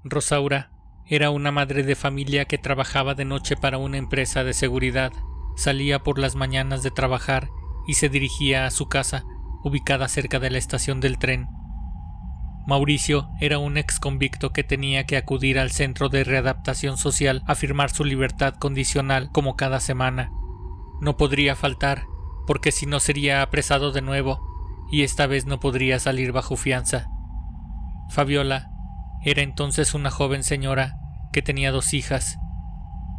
Rosaura era una madre de familia que trabajaba de noche para una empresa de seguridad. Salía por las mañanas de trabajar y se dirigía a su casa, ubicada cerca de la estación del tren. Mauricio era un ex convicto que tenía que acudir al centro de readaptación social a firmar su libertad condicional como cada semana. No podría faltar, porque si no sería apresado de nuevo, y esta vez no podría salir bajo fianza. Fabiola era entonces una joven señora que tenía 2 hijas.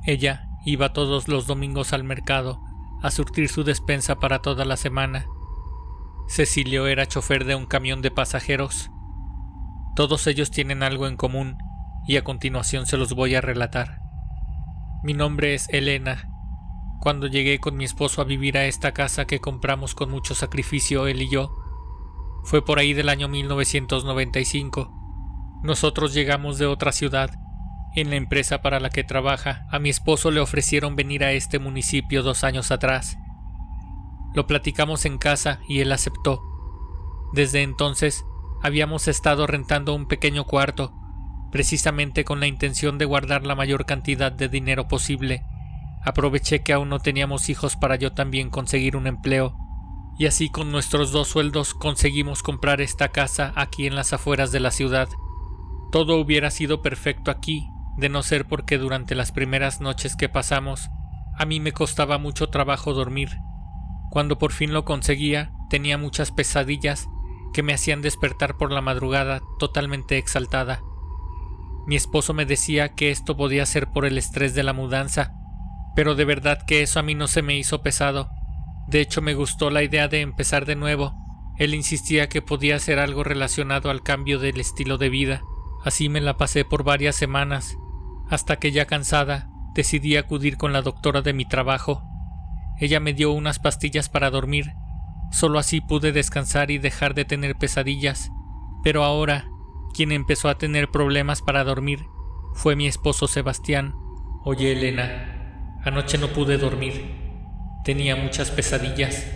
Ella iba todos los domingos al mercado a surtir su despensa para toda la semana. Cecilio era chofer de un camión de pasajeros. Todos ellos tienen algo en común y a continuación se los voy a relatar. Mi nombre es Elena. Cuando llegué con mi esposo a vivir a esta casa que compramos con mucho sacrificio él y yo, fue por ahí del año 1995. Nosotros llegamos de otra ciudad. En la empresa para la que trabaja, a mi esposo le ofrecieron venir a este municipio 2 años atrás. Lo platicamos en casa y él aceptó. Desde entonces habíamos estado rentando un pequeño cuarto, precisamente con la intención de guardar la mayor cantidad de dinero posible. Aproveché que aún no teníamos hijos para yo también conseguir un empleo, y así con nuestros 2 sueldos conseguimos comprar esta casa aquí en las afueras de la ciudad. Todo hubiera sido perfecto aquí, de no ser porque durante las primeras noches que pasamos, a mí me costaba mucho trabajo dormir. Cuando por fin lo conseguía, tenía muchas pesadillas que me hacían despertar por la madrugada totalmente exaltada. Mi esposo me decía que esto podía ser por el estrés de la mudanza, pero de verdad que eso a mí no se me hizo pesado. De hecho, me gustó la idea de empezar de nuevo. Él insistía que podía ser algo relacionado al cambio del estilo de vida. Así me la pasé por varias semanas, hasta que ya cansada, decidí acudir con la doctora de mi trabajo. Ella me dio unas pastillas para dormir. Solo así pude descansar y dejar de tener pesadillas. Pero ahora, quien empezó a tener problemas para dormir fue mi esposo Sebastián. Oye, Elena, anoche no pude dormir. Tenía muchas pesadillas.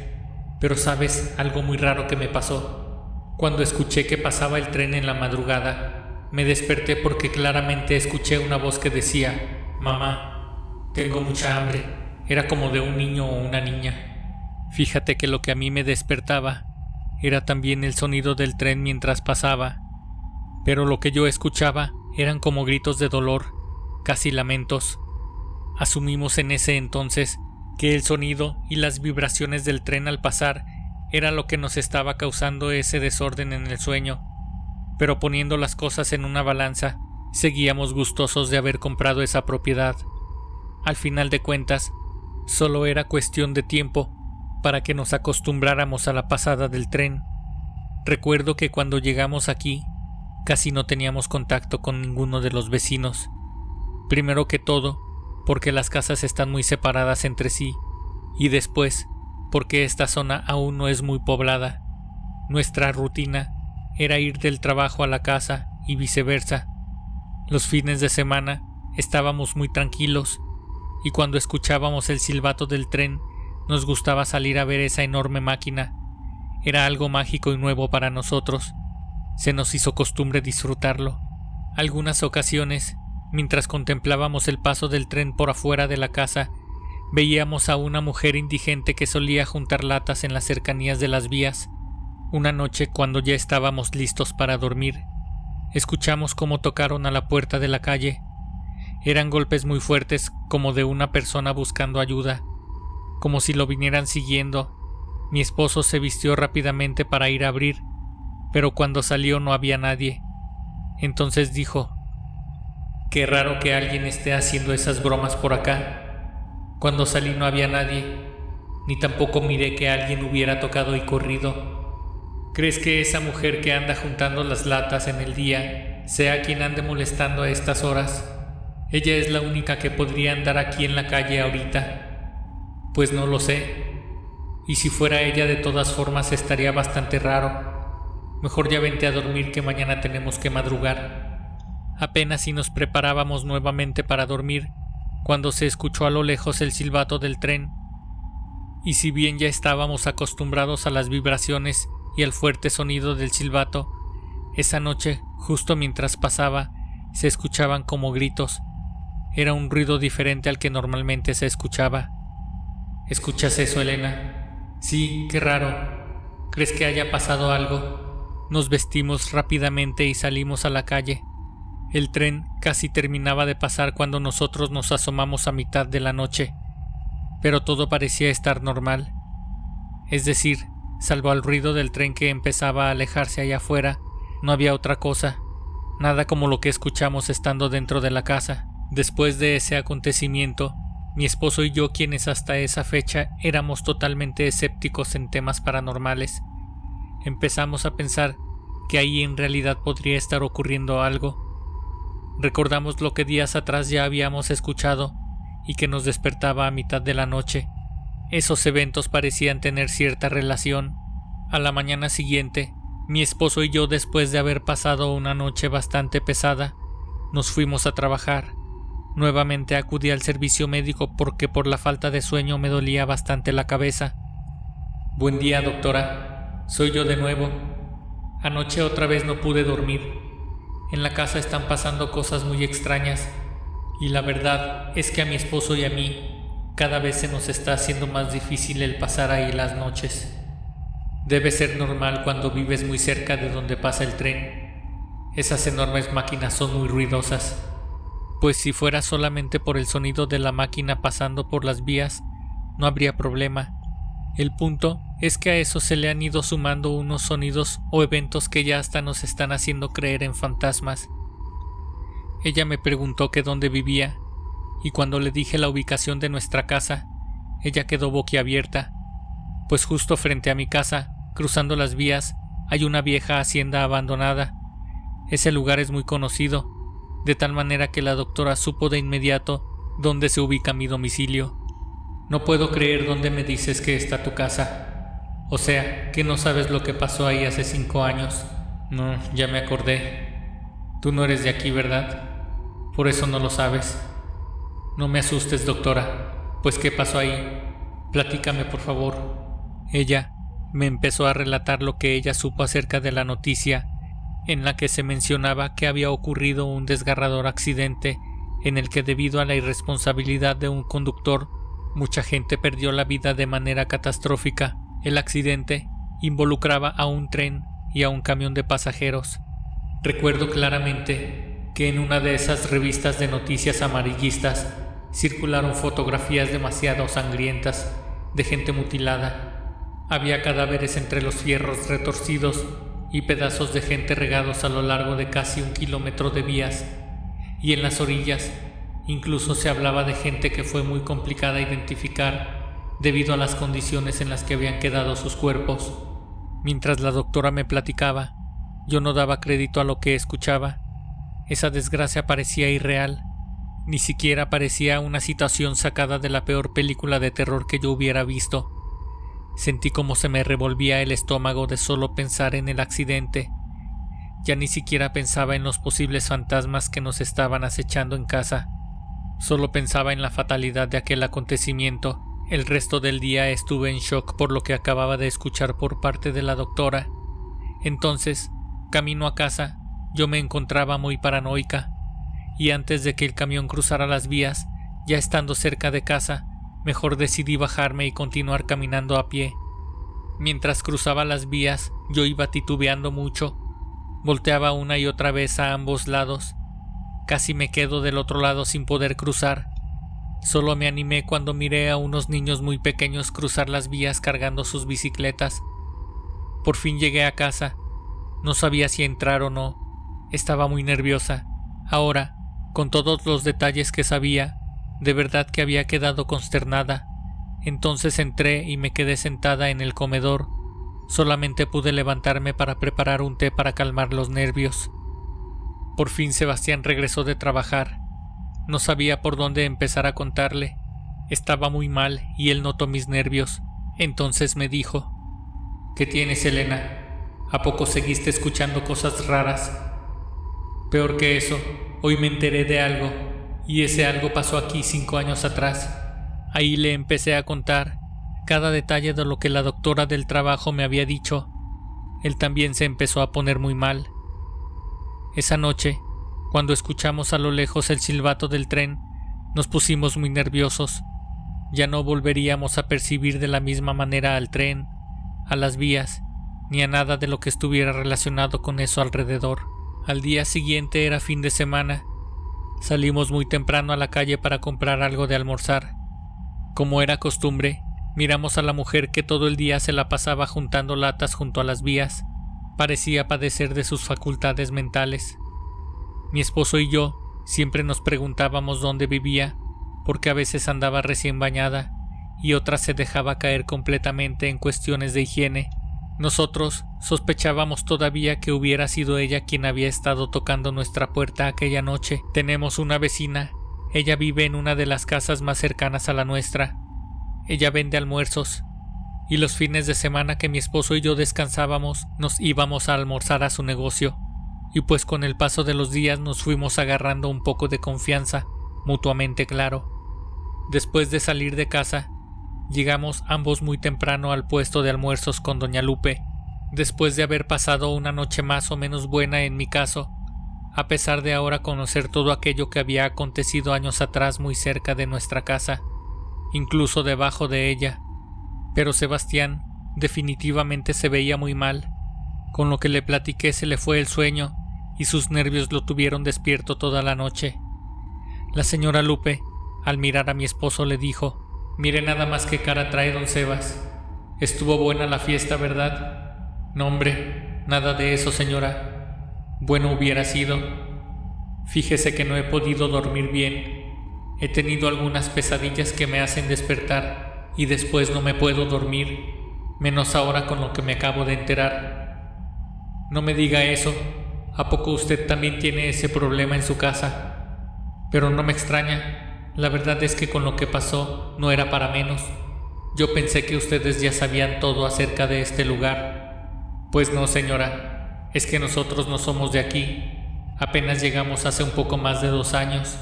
Pero ¿sabes algo muy raro que me pasó? Cuando escuché que pasaba el tren en la madrugada, me desperté porque claramente escuché una voz que decía: «Mamá, tengo mucha hambre». Era como de un niño o una niña. Fíjate que lo que a mí me despertaba era también el sonido del tren mientras pasaba, pero lo que yo escuchaba eran como gritos de dolor, casi lamentos. Asumimos en ese entonces que el sonido y las vibraciones del tren al pasar era lo que nos estaba causando ese desorden en el sueño, pero poniendo las cosas en una balanza, seguíamos gustosos de haber comprado esa propiedad. Al final de cuentas, solo era cuestión de tiempo para que nos acostumbráramos a la pasada del tren. Recuerdo que cuando llegamos aquí, casi no teníamos contacto con ninguno de los vecinos. Primero que todo, porque las casas están muy separadas entre sí, y después, porque esta zona aún no es muy poblada. Nuestra rutina era ir del trabajo a la casa y viceversa. Los fines de semana estábamos muy tranquilos, y cuando escuchábamos el silbato del tren, nos gustaba salir a ver esa enorme máquina. Era algo mágico y nuevo para nosotros. Se nos hizo costumbre disfrutarlo. Algunas ocasiones, mientras contemplábamos el paso del tren por afuera de la casa, veíamos a una mujer indigente que solía juntar latas en las cercanías de las vías. Una noche, cuando ya estábamos listos para dormir, escuchamos cómo tocaron a la puerta de la calle. Eran golpes muy fuertes, como de una persona buscando ayuda, como si lo vinieran siguiendo. Mi esposo se vistió rápidamente para ir a abrir, pero cuando salió no había nadie. Entonces dijo: «Qué raro que alguien esté haciendo esas bromas por acá». Cuando salí no había nadie, ni tampoco miré que alguien hubiera tocado y corrido. ¿Crees que esa mujer que anda juntando las latas en el día sea quien ande molestando a estas horas? Ella es la única que podría andar aquí en la calle ahorita. Pues no lo sé. Y si fuera ella, de todas formas estaría bastante raro. Mejor ya vente a dormir, que mañana tenemos que madrugar. Apenas si nos preparábamos nuevamente para dormir, cuando se escuchó a lo lejos el silbato del tren. Y si bien ya estábamos acostumbrados a las vibraciones y al fuerte sonido del silbato, esa noche, justo mientras pasaba, Se escuchaban como gritos. Era un ruido diferente al que normalmente se escuchaba. ¿Escuchas eso, Elena? Sí, qué raro. ¿Crees que haya pasado algo? Nos vestimos rápidamente y salimos a la calle. El tren casi terminaba de pasar cuando nosotros nos asomamos a mitad de la noche, pero todo parecía estar normal. Es decir, salvo al ruido del tren que empezaba a alejarse allá afuera, no había otra cosa, nada como lo que escuchamos estando dentro de la casa. Después de ese acontecimiento, mi esposo y yo, quienes hasta esa fecha éramos totalmente escépticos en temas paranormales, empezamos a pensar que ahí en realidad podría estar ocurriendo algo. Recordamos lo que días atrás ya habíamos escuchado y que nos despertaba a mitad de la noche. Esos eventos parecían tener cierta relación. A la mañana siguiente, mi esposo y yo, después de haber pasado una noche bastante pesada, nos fuimos a trabajar. Nuevamente acudí al servicio médico porque por la falta de sueño me dolía bastante la cabeza. Buen día, doctora. Soy yo de nuevo. Anoche otra vez no pude dormir. En la casa están pasando cosas muy extrañas y la verdad es que a mi esposo y a mí cada vez se nos está haciendo más difícil el pasar ahí las noches. Debe ser normal cuando vives muy cerca de donde pasa el tren. Esas enormes máquinas son muy ruidosas. Pues si fuera solamente por el sonido de la máquina pasando por las vías, no habría problema. El punto es que a eso se le han ido sumando unos sonidos o eventos que ya hasta nos están haciendo creer en fantasmas. Ella me preguntó que dónde vivía, y cuando le dije la ubicación de nuestra casa, ella quedó boquiabierta, pues justo frente a mi casa, cruzando las vías, hay una vieja hacienda abandonada. Ese lugar es muy conocido, de tal manera que la doctora supo de inmediato dónde se ubica mi domicilio. No puedo creer dónde me dices que está tu casa. O sea, que no sabes lo que pasó ahí hace 5 años. No, ya me acordé. Tú no eres de aquí, ¿verdad? Por eso no lo sabes. No me asustes, doctora. Pues, ¿qué pasó ahí? Platícame, por favor. Ella me empezó a relatar lo que ella supo acerca de la noticia en la que se mencionaba que había ocurrido un desgarrador accidente en el que, debido a la irresponsabilidad de un conductor, mucha gente perdió la vida de manera catastrófica. El accidente involucraba a un tren y a un camión de pasajeros. Recuerdo claramente que en una de esas revistas de noticias amarillistas circularon fotografías demasiado sangrientas de gente mutilada. Había cadáveres entre los fierros retorcidos y pedazos de gente regados a lo largo de casi 1 kilómetro de vías, y en las orillas incluso se hablaba de gente que fue muy complicada identificar debido a las condiciones en las que habían quedado sus cuerpos. Mientras la doctora me platicaba, yo no daba crédito a lo que escuchaba. Esa desgracia parecía irreal, ni siquiera parecía una situación sacada de la peor película de terror que yo hubiera visto. Sentí como se me revolvía el estómago de solo pensar en el accidente. Ya ni siquiera pensaba en los posibles fantasmas que nos estaban acechando en casa. Solo pensaba en la fatalidad de aquel acontecimiento. El resto del día estuve en shock por lo que acababa de escuchar por parte de la doctora. Entonces, camino a casa, yo me encontraba muy paranoica, y antes de que el camión cruzara las vías, ya estando cerca de casa, mejor decidí bajarme y continuar caminando a pie. Mientras cruzaba las vías, yo iba titubeando mucho. Volteaba una y otra vez a ambos lados. Casi me quedo del otro lado sin poder cruzar. Solo me animé cuando miré a unos niños muy pequeños cruzar las vías cargando sus bicicletas. Por fin llegué a casa. No sabía si entrar o no. Estaba muy nerviosa. Ahora, con todos los detalles que sabía, de verdad que había quedado consternada. Entonces entré y me quedé sentada en el comedor. Solamente pude levantarme para preparar un té para calmar los nervios. Por fin Sebastián regresó de trabajar. No sabía por dónde empezar a contarle. Estaba muy mal y él notó mis nervios. Entonces me dijo: ¿Qué tienes, Elena? ¿A poco seguiste escuchando cosas raras? Peor que eso, hoy me enteré de algo, y ese algo pasó aquí 5 años atrás. Ahí le empecé a contar cada detalle de lo que la doctora del trabajo me había dicho. Él también se empezó a poner muy mal. Esa noche, Cuando escuchamos a lo lejos el silbato del tren, nos pusimos muy nerviosos. Ya no volveríamos a percibir de la misma manera al tren, a las vías, ni a nada de lo que estuviera relacionado con eso alrededor. Al día siguiente era fin de semana. Salimos muy temprano a la calle para comprar algo de almorzar. Como era costumbre, miramos a la mujer que todo el día se la pasaba juntando latas junto a las vías. Parecía padecer de sus facultades mentales. Mi esposo y yo siempre nos preguntábamos dónde vivía, porque a veces andaba recién bañada y otras se dejaba caer completamente en cuestiones de higiene. Nosotros sospechábamos todavía que hubiera sido ella quien había estado tocando nuestra puerta aquella noche. Tenemos una vecina. Ella vive en una de las casas más cercanas a la nuestra. Ella vende almuerzos, y los fines de semana que mi esposo y yo descansábamos, nos íbamos a almorzar a su negocio. Y pues con el paso de los días nos fuimos agarrando un poco de confianza, mutuamente claro. Después de salir de casa, llegamos ambos muy temprano al puesto de almuerzos con doña Lupe, después de haber pasado una noche más o menos buena en mi caso, a pesar de ahora conocer todo aquello que había acontecido años atrás muy cerca de nuestra casa, incluso debajo de ella. Pero Sebastián definitivamente se veía muy mal. Con lo que le platiqué se le fue el sueño y sus nervios lo tuvieron despierto toda la noche. La señora Lupe, al mirar a mi esposo, le dijo: «Mire nada más qué cara trae don Sebas. Estuvo buena la fiesta, ¿verdad?» «No, hombre, nada de eso, señora. Bueno hubiera sido. Fíjese que no he podido dormir bien. He tenido algunas pesadillas que me hacen despertar y después no me puedo dormir, menos ahora con lo que me acabo de enterar». «No me diga eso. ¿A poco usted también tiene ese problema en su casa?» «Pero no me extraña. La verdad es que con lo que pasó no era para menos. Yo pensé que ustedes ya sabían todo acerca de este lugar». «Pues no, señora. Es que nosotros no somos de aquí. Apenas llegamos hace un poco más de 2 años».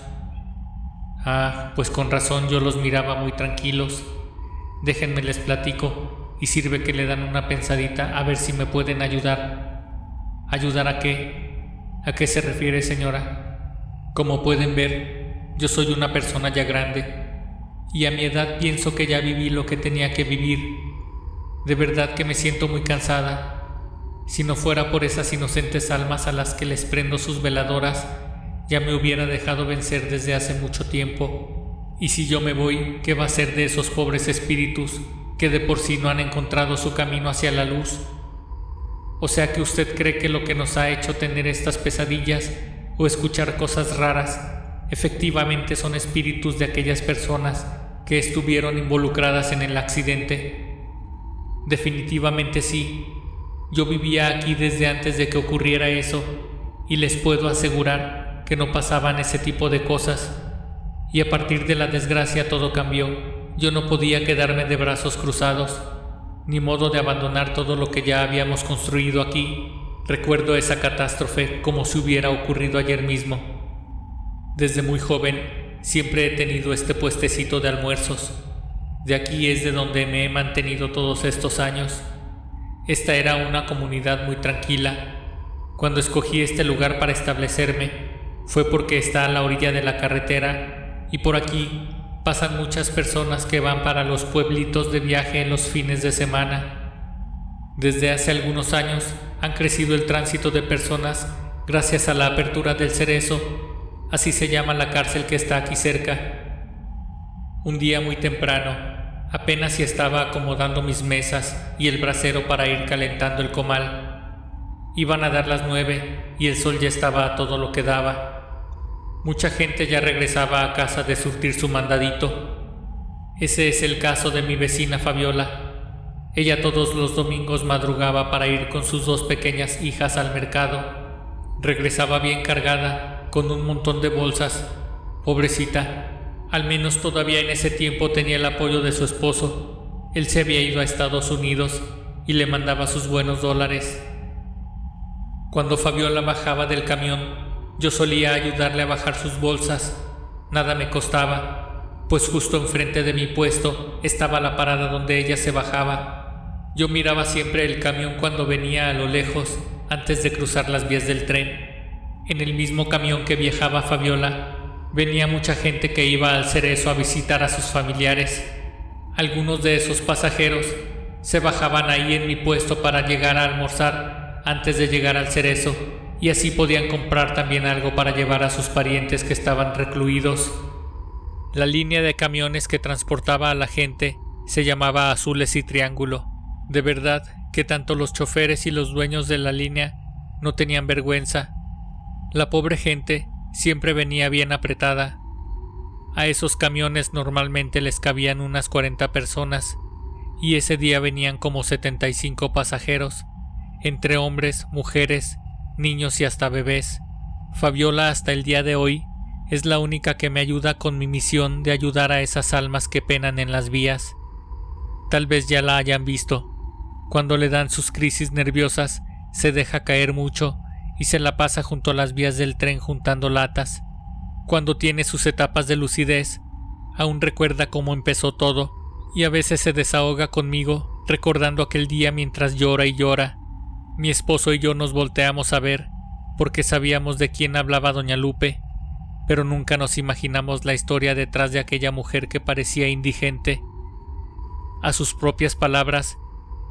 «Ah, pues con razón yo los miraba muy tranquilos. Déjenme les platico, y sirve que le dan una pensadita a ver si me pueden ayudar». «¿Ayudar a qué? ¿A qué se refiere, señora?» «Como pueden ver, yo soy una persona ya grande, y a mi edad pienso que ya viví lo que tenía que vivir. De verdad que me siento muy cansada. Si no fuera por esas inocentes almas a las que les prendo sus veladoras, ya me hubiera dejado vencer desde hace mucho tiempo. Y si yo me voy, ¿qué va a ser de esos pobres espíritus que de por sí no han encontrado su camino hacia la luz?» «O sea que usted cree que lo que nos ha hecho tener estas pesadillas o escuchar cosas raras efectivamente son espíritus de aquellas personas que estuvieron involucradas en el accidente?» «Definitivamente sí. Yo vivía aquí desde antes de que ocurriera eso y les puedo asegurar que no pasaban ese tipo de cosas. Y a partir de la desgracia todo cambió. Yo no podía quedarme de brazos cruzados, ni modo de abandonar todo lo que ya habíamos construido aquí. Recuerdo esa catástrofe como si hubiera ocurrido ayer mismo. Desde muy joven siempre he tenido este puestecito de almuerzos. De aquí es de donde me he mantenido todos estos años. Esta era una comunidad muy tranquila. Cuando escogí este lugar para establecerme fue porque está a la orilla de la carretera y por aquí pasan muchas personas que van para los pueblitos de viaje en los fines de semana. Desde hace algunos años han crecido el tránsito de personas gracias a la apertura del Cerezo, así se llama la cárcel que está aquí cerca. Un día muy temprano, apenas si estaba acomodando mis mesas y el brasero para ir calentando el comal. Iban a dar las 9 y el sol ya estaba a todo lo que daba. Mucha gente ya regresaba a casa de surtir su mandadito. Ese es el caso de mi vecina Fabiola. Ella todos los domingos madrugaba para ir con sus 2 pequeñas hijas al mercado. Regresaba bien cargada, con un montón de bolsas. Pobrecita, al menos todavía en ese tiempo tenía el apoyo de su esposo. Él se había ido a Estados Unidos y le mandaba sus buenos dólares. Cuando Fabiola bajaba del camión, yo solía ayudarle a bajar sus bolsas. Nada me costaba, pues justo enfrente de mi puesto estaba la parada donde ella se bajaba. Yo miraba siempre el camión cuando venía a lo lejos, antes de cruzar las vías del tren. En el mismo camión que viajaba Fabiola, venía mucha gente que iba al Cerezo a visitar a sus familiares. Algunos de esos pasajeros se bajaban ahí en mi puesto para llegar a almorzar antes de llegar al Cerezo, y así podían comprar también algo para llevar a sus parientes que estaban recluidos. La línea de camiones que transportaba a la gente se llamaba Azules y Triángulo. De verdad que tanto los choferes y los dueños de la línea no tenían vergüenza. La pobre gente siempre venía bien apretada. A esos camiones normalmente les cabían unas 40 personas, y ese día venían como 75 pasajeros, entre hombres, mujeres, niños y hasta bebés. Fabiola hasta el día de hoy es la única que me ayuda con mi misión de ayudar a esas almas que penan en las vías. Tal vez ya la hayan visto. Cuando le dan sus crisis nerviosas, se deja caer mucho y se la pasa junto a las vías del tren juntando latas. Cuando tiene sus etapas de lucidez, aún recuerda cómo empezó todo, y a veces se desahoga conmigo recordando aquel día mientras llora y llora. Mi esposo y yo nos volteamos a ver, porque sabíamos de quién hablaba doña Lupe, pero nunca nos imaginamos la historia detrás de aquella mujer que parecía indigente. A sus propias palabras,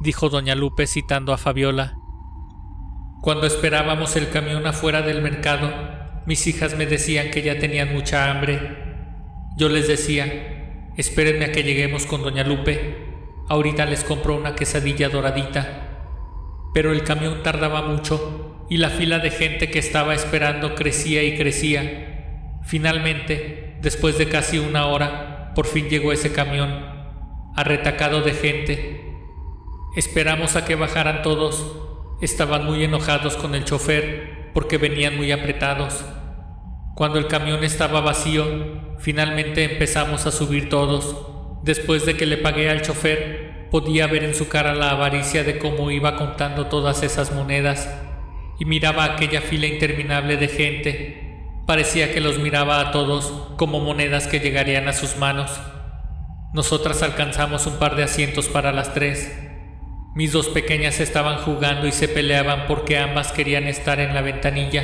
dijo doña Lupe citando a Fabiola: cuando esperábamos el camión afuera del mercado, mis hijas me decían que ya tenían mucha hambre. Yo les decía: espérenme a que lleguemos con doña Lupe, ahorita les compro una quesadilla doradita. Pero el camión tardaba mucho y la fila de gente que estaba esperando crecía y crecía. Finalmente, después de casi una hora, por fin llegó ese camión, arretacado de gente. Esperamos a que bajaran todos. Estaban muy enojados con el chofer porque venían muy apretados. Cuando el camión estaba vacío, finalmente empezamos a subir todos. Después de que le pagué al chofer, podía ver en su cara la avaricia de cómo iba contando todas esas monedas, y miraba aquella fila interminable de gente. Parecía que los miraba a todos como monedas que llegarían a sus manos. Nosotras alcanzamos un par de asientos para las 3. Mis dos pequeñas estaban jugando y se peleaban porque ambas querían estar en la ventanilla.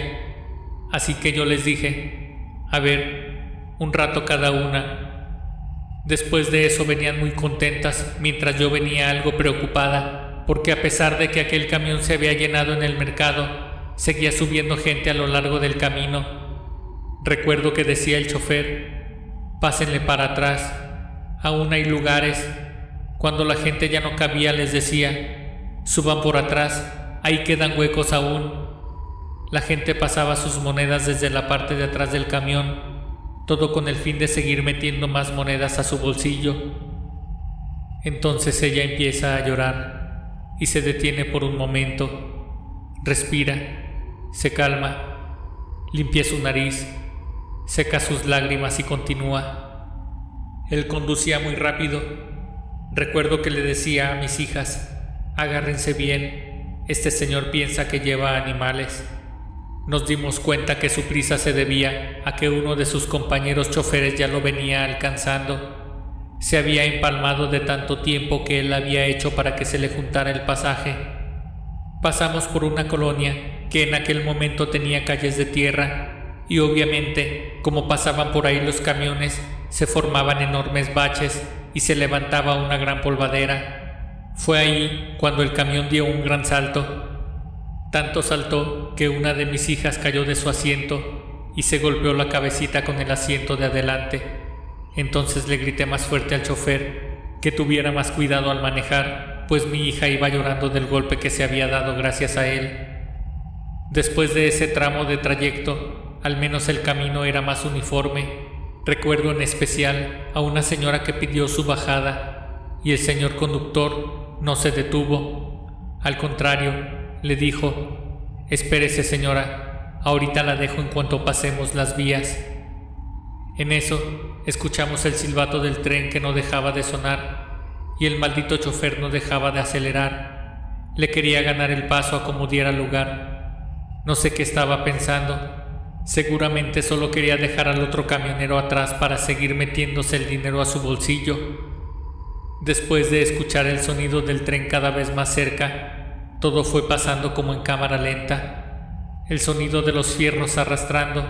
Así que yo les dije: a ver, un rato cada una. Después de eso venían muy contentas, mientras yo venía algo preocupada, porque a pesar de que aquel camión se había llenado en el mercado, seguía subiendo gente a lo largo del camino. Recuerdo que decía el chofer: pásenle para atrás, aún hay lugares. Cuando la gente ya no cabía les decía: suban por atrás, ahí quedan huecos aún. La gente pasaba sus monedas desde la parte de atrás del camión, todo con el fin de seguir metiendo más monedas a su bolsillo. Entonces ella empieza a llorar y se detiene por un momento. Respira, se calma, limpia su nariz, seca sus lágrimas y continúa. Él conducía muy rápido. Recuerdo que le decía a mis hijas: agárrense bien, este señor piensa que lleva animales. Nos dimos cuenta que su prisa se debía a que uno de sus compañeros choferes ya lo venía alcanzando. Se había empalmado de tanto tiempo que él había hecho para que se le juntara el pasaje. Pasamos por una colonia que en aquel momento tenía calles de tierra, y obviamente, como pasaban por ahí los camiones, se formaban enormes baches y se levantaba una gran polvadera. Fue ahí cuando el camión dio un gran salto. Tanto saltó que una de mis hijas cayó de su asiento y se golpeó la cabecita con el asiento de adelante. Entonces le grité más fuerte al chofer que tuviera más cuidado al manejar, pues mi hija iba llorando del golpe que se había dado gracias a él. Después de ese tramo de trayecto, al menos el camino era más uniforme. Recuerdo en especial a una señora que pidió su bajada y el señor conductor no se detuvo. Al contrario, le dijo: espérese señora, ahorita la dejo en cuanto pasemos las vías. En eso, escuchamos el silbato del tren que no dejaba de sonar y el maldito chofer no dejaba de acelerar. Le quería ganar el paso a como diera lugar. No sé qué estaba pensando. Seguramente solo quería dejar al otro camionero atrás para seguir metiéndose el dinero a su bolsillo. Después de escuchar el sonido del tren cada vez más cerca, todo fue pasando como en cámara lenta. el sonido de los fierros arrastrando,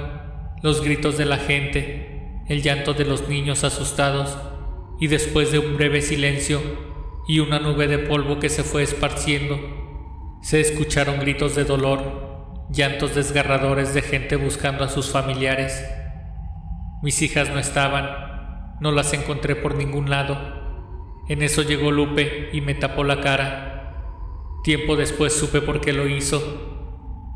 los gritos de la gente, el llanto de los niños asustados, y después de un breve silencio y una nube de polvo que se fue esparciendo, se escucharon gritos de dolor, llantos desgarradores de gente buscando a sus familiares. Mis hijas no estaban, no las encontré por ningún lado. En eso llegó Lupe y me tapó la cara. Tiempo después supe por qué lo hizo,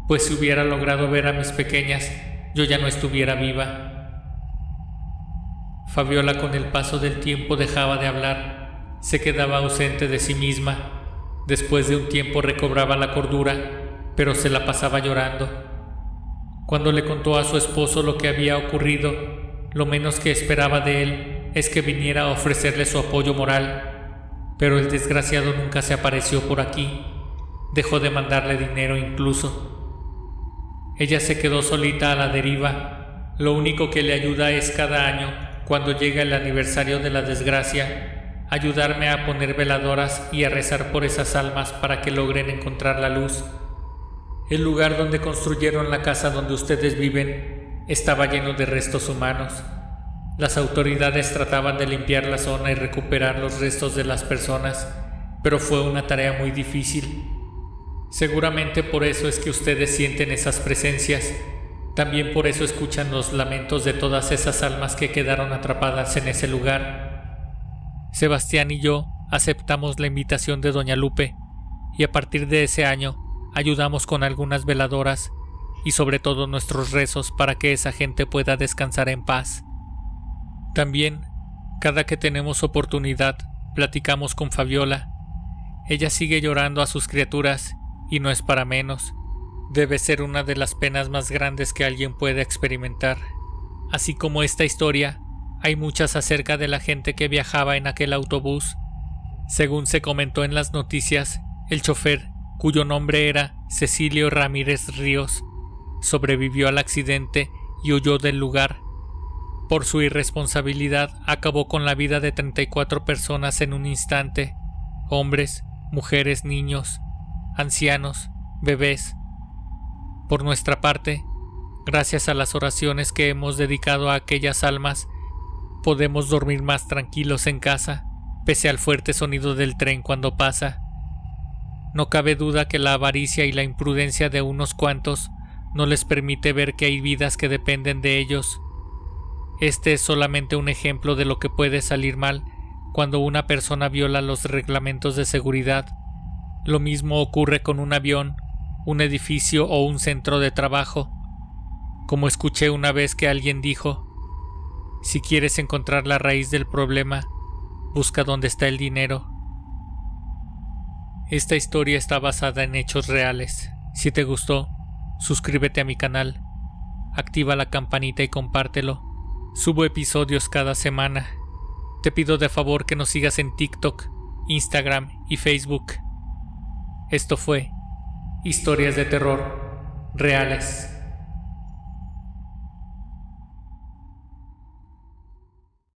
pues si hubiera logrado ver a mis pequeñas, yo ya no estuviera viva. Fabiola con el paso del tiempo dejaba de hablar, se quedaba ausente de sí misma. Después de un tiempo recobraba la cordura, pero se la pasaba llorando. Cuando le contó a su esposo lo que había ocurrido, lo menos que esperaba de él es que viniera a ofrecerle su apoyo moral, pero el desgraciado nunca se apareció por aquí, dejó de mandarle dinero incluso. Ella se quedó solita a la deriva, lo único que le ayuda es cada año, cuando llega el aniversario de la desgracia, ayudarme a poner veladoras y a rezar por esas almas para que logren encontrar la luz. El lugar donde construyeron la casa donde ustedes viven estaba lleno de restos humanos. Las autoridades trataban de limpiar la zona y recuperar los restos de las personas, pero fue una tarea muy difícil. Seguramente por eso es que ustedes sienten esas presencias. También por eso escuchan los lamentos de todas esas almas que quedaron atrapadas en ese lugar. Sebastián y yo aceptamos la invitación de doña Lupe y a partir de ese año ayudamos con algunas veladoras y sobre todo nuestros rezos para que esa gente pueda descansar en paz. También, cada que tenemos oportunidad, platicamos con Fabiola. Ella sigue llorando a sus criaturas y no es para menos. Debe ser una de las penas más grandes que alguien pueda experimentar. Así como esta historia, hay muchas acerca de la gente que viajaba en aquel autobús. Según se comentó en las noticias, el chofer, cuyo nombre era Cecilio Ramírez Ríos, sobrevivió al accidente y huyó del lugar. Por su irresponsabilidad, acabó con la vida de 34 personas en un instante: hombres, mujeres, niños, ancianos, bebés. Por nuestra parte, gracias a las oraciones que hemos dedicado a aquellas almas, podemos dormir más tranquilos en casa, pese al fuerte sonido del tren cuando pasa. No cabe duda que la avaricia y la imprudencia de unos cuantos no les permite ver que hay vidas que dependen de ellos. Este es solamente un ejemplo de lo que puede salir mal cuando una persona viola los reglamentos de seguridad. Lo mismo ocurre con un avión, un edificio o un centro de trabajo. Como escuché una vez que alguien dijo: si quieres encontrar la raíz del problema, busca dónde está el dinero. Esta historia está basada en hechos reales. Si te gustó, suscríbete a mi canal, activa la campanita y compártelo. Subo episodios cada semana. Te pido de favor que nos sigas en TikTok, Instagram y Facebook. Esto fue Historias de terror reales.